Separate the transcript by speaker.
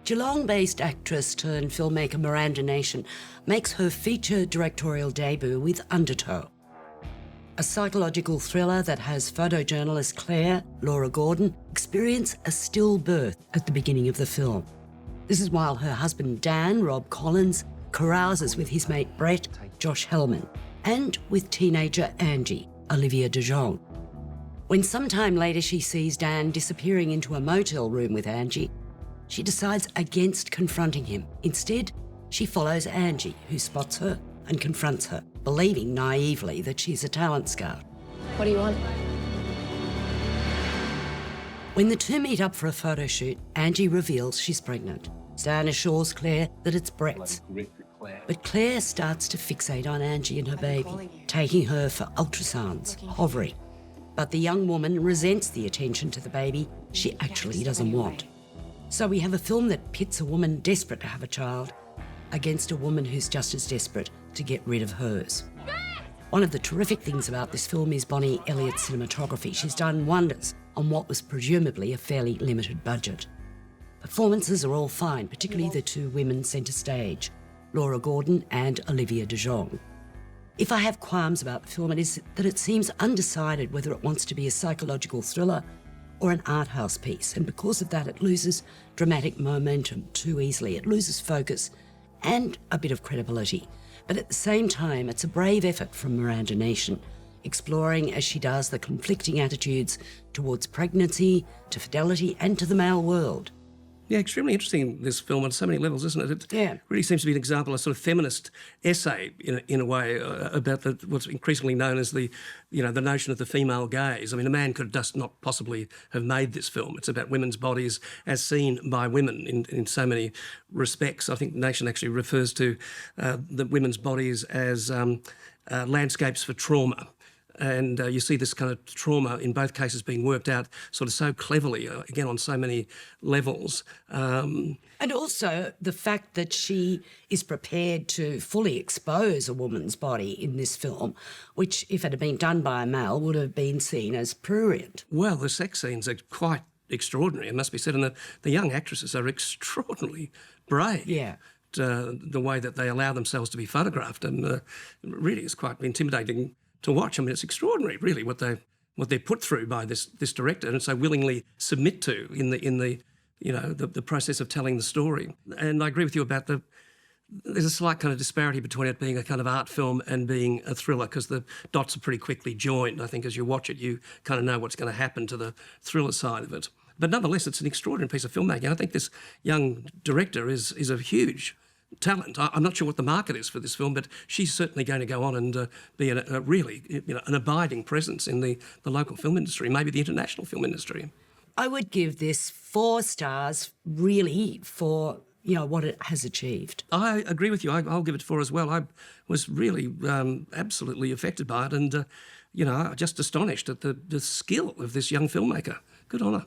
Speaker 1: Geelong-based actress turned filmmaker Miranda Nation makes her feature directorial debut with Undertow, a psychological thriller that has photojournalist Claire, Laura Gordon, experience a stillbirth at the beginning of the film. This is while her husband Dan, Rob Collins, carouses with his mate Brett, Josh Hellman, and with teenager Angie, Olivia de Jong. When sometime later she sees Dan disappearing into a motel room with Angie, she decides against confronting him. Instead, she follows Angie, who spots her and confronts her, believing naively that she's a talent scout.
Speaker 2: What do you want?
Speaker 1: When the two meet up for a photo shoot, Angie reveals she's pregnant. Dan assures Claire that it's Brett's. But Claire starts to fixate on Angie and her baby, taking her for ultrasounds, hovering. But the young woman resents the attention to the baby she actually doesn't want. So we have a film that pits a woman desperate to have a child against a woman who's just as desperate to get rid of hers. One of the terrific things about this film is Bonnie Elliott's cinematography. She's done wonders on what was presumably a fairly limited budget. Performances are all fine, particularly the two women centre stage, Laura Gordon and Olivia de Jong. If I have qualms about the film, it is that it seems undecided whether it wants to be a psychological thriller or an art house piece, and because of that it loses dramatic momentum too easily. It loses focus and a bit of credibility. But at the same time, it's a brave effort from Miranda Nation, exploring as she does the conflicting attitudes towards pregnancy, to fidelity and to the male world.
Speaker 3: Yeah, extremely interesting, this film on so many levels, isn't it? It really seems to be an example of a sort of feminist essay, in a way, about what's increasingly known as the notion of the female gaze. I mean, a man could just not possibly have made this film. It's about women's bodies as seen by women in so many respects. I think Nation actually refers to the women's bodies as landscapes for trauma. And you see this kind of trauma in both cases being worked out sort of so cleverly, again, on so many levels.
Speaker 1: And also the fact that she is prepared to fully expose a woman's body in this film, which, if it had been done by a male, would have been seen as prurient.
Speaker 3: Well, the sex scenes are quite extraordinary, it must be said, and the young actresses are extraordinarily brave.
Speaker 1: Yeah.
Speaker 3: The way that they allow themselves to be photographed, and really is quite intimidating to watch. I mean, it's extraordinary, really, what they're put through by this director and so willingly submit to in the process of telling the story. And I agree with you about there's a slight kind of disparity between it being a kind of art film and being a thriller, because the dots are pretty quickly joined. I think as you watch it, you kind of know what's going to happen to the thriller side of it. But nonetheless, it's an extraordinary piece of filmmaking. I think this young director is a huge talent. I'm not sure what the market is for this film, but she's certainly going to go on and be a really an abiding presence in the local film industry, maybe the international film industry.
Speaker 1: I would give this 4 stars, really, for what it has achieved.
Speaker 3: I agree with you. I'll give it 4 as well. I was really absolutely affected by it, and just astonished at the skill of this young filmmaker. Good on her.